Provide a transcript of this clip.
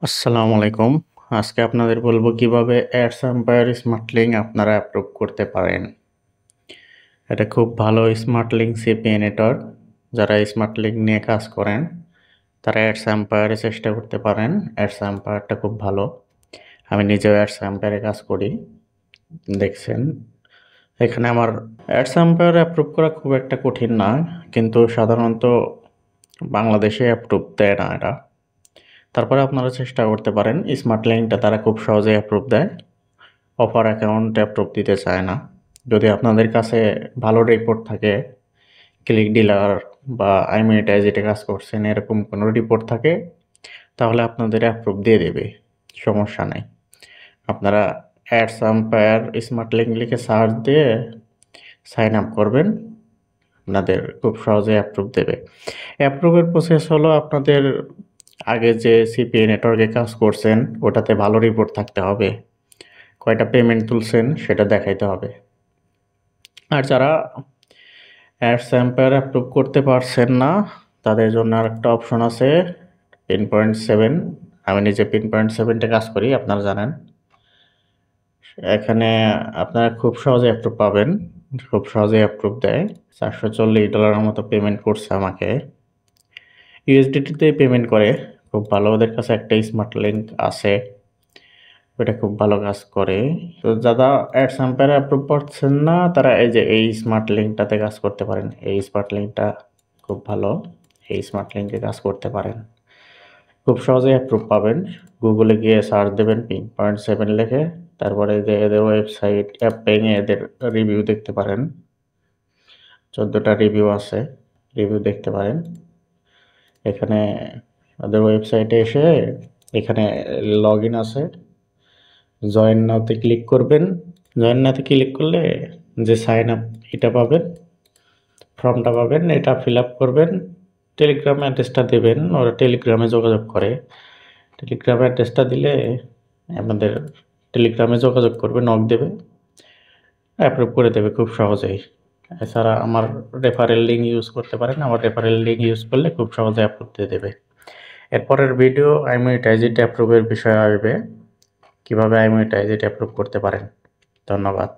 আসসালামু আলাইকুম। আজকে আপনাদের বলব কিভাবে অ্যাডস এম্পায়ার স্মার্ট লিঙ্ক আপনারা অ্যাপ্রুভ করতে পারেন। এটা খুব ভালো স্মার্ট লিঙ্ক সিপিএ নেটওয়ার্ক। যারা স্মার্ট লিঙ্ক নিয়ে কাজ করেন তারা অ্যাডস এম্পায়ারে চেষ্টা করতে পারেন। অ্যাডস এম্পায়ারটা খুব ভালো। আমি নিজেও অ্যাডস এম্পায়ারে কাজ করি। দেখছেন এখানে আমার অ্যাডস এম্পায়ার অ্যাপ্রুভ করা খুব একটা কঠিন না, কিন্তু সাধারণত বাংলাদেশে অ্যাপ্রুভ দেয় না এটা। তারপরে আপনারা চেষ্টা করতে পারেন। স্মার্ট লিঙ্কটা তারা খুব সহজেই অ্যাপ্রুভ দেয়। অফার অ্যাকাউন্ট অ্যাপ্রুভ দিতে চায় না। যদি আপনাদের কাছে ভালো রিপোর্ট থাকে, ক্লিক ডিলার বা iMonetize কাজ করছেন এরকম কোনো রিপোর্ট থাকে, তাহলে আপনাদের অ্যাপ্রুভ দিয়ে দেবে, সমস্যা নাই। আপনারা অ্যাডস এম্পায়ার স্মার্ট লিঙ্ক লিখে সার্চ দিয়ে সাইন আপ করবেন, আপনাদের খুব সহজে অ্যাপ্রুভ দেবে। অ্যাপ্রুভের প্রসেস হলো আপনাদের আগে যে সিপিএ নেটওয়ার্কে কাজ করছেন ওটাতে ভালো রিপোর্ট থাকতে হবে, কয়টা পেমেন্ট তুলছেন সেটা দেখাইতে হবে। আর যারা অ্যাডস এম্পায়ার অ্যাপ্রুভ করতে পারছেন না তাদের জন্য আরেকটা অপশন আছে, পিন.7। আমি নিজে পিন.7 কাজ করি, আপনারা জানেন। এখানে আপনারা খুব সহজে অ্যাপ্রুভ পাবেন, খুব সহজেই অ্যাপ্রুভ দেয়। $440 মতো পেমেন্ট করছে আমাকে। ইউএসডিটিতে পেমেন্ট করে, খুব ভালো। ওদের কাছে একটা স্মার্ট লিঙ্ক আছে, ওটা খুব ভালো কাজ করে। তো যারা অ্যাডস এম্পায়ার অ্যাপ্রুভ পাচ্ছেন না তারা এই স্মার্ট লিঙ্কটাতে কাজ করতে পারেন। এই স্মার্ট লিঙ্কটা খুব ভালো, এই স্মার্ট লিঙ্কে কাজ করতে পারেন, খুব সহজেই অ্যাপ্রুভ পাবেন। গুগলে গিয়ে সার্চ দেবেন পিন.7 লিখে, তারপরে যে এদের ওয়েবসাইট অ্যাপ ভেঙে এদের রিভিউ দেখতে পারেন। 14টা রিভিউ আছে, রিভিউ দেখতে পারেন। এখানে ওদের ওয়েবসাইটে এসে এখানে লগ ইন আছে, জয়েন নাওতে ক্লিক করবেন। জয়েন নাওতে ক্লিক করলে যে সাইন আপ এটা পাবেন, ফর্মটা পাবেন, এটা ফিল আপ করবেন। টেলিগ্রাম অ্যাড্রেসটা দেবেন, ওরা টেলিগ্রামে যোগাযোগ করে। টেলিগ্রাম অ্যাড্রেসটা দিলে আপনাদের টেলিগ্রামে যোগাযোগ করবে, নক দেবে, অ্যাপ্রুভ করে দেবে খুব সহজেই। এছাড়া আমার রেফারেল লিঙ্ক ইউজ করতে পারেন, আমার রেফারেল লিঙ্ক ইউজ করলে খুব সহজে অ্যাপ্রুভ দিয়ে দেবে। এরপরের ভিডিও iMonetize অ্যাপ্রুভের বিষয়ে আসবে, কীভাবে iMonetize অ্যাপ্রুভ করতে পারেন। ধন্যবাদ।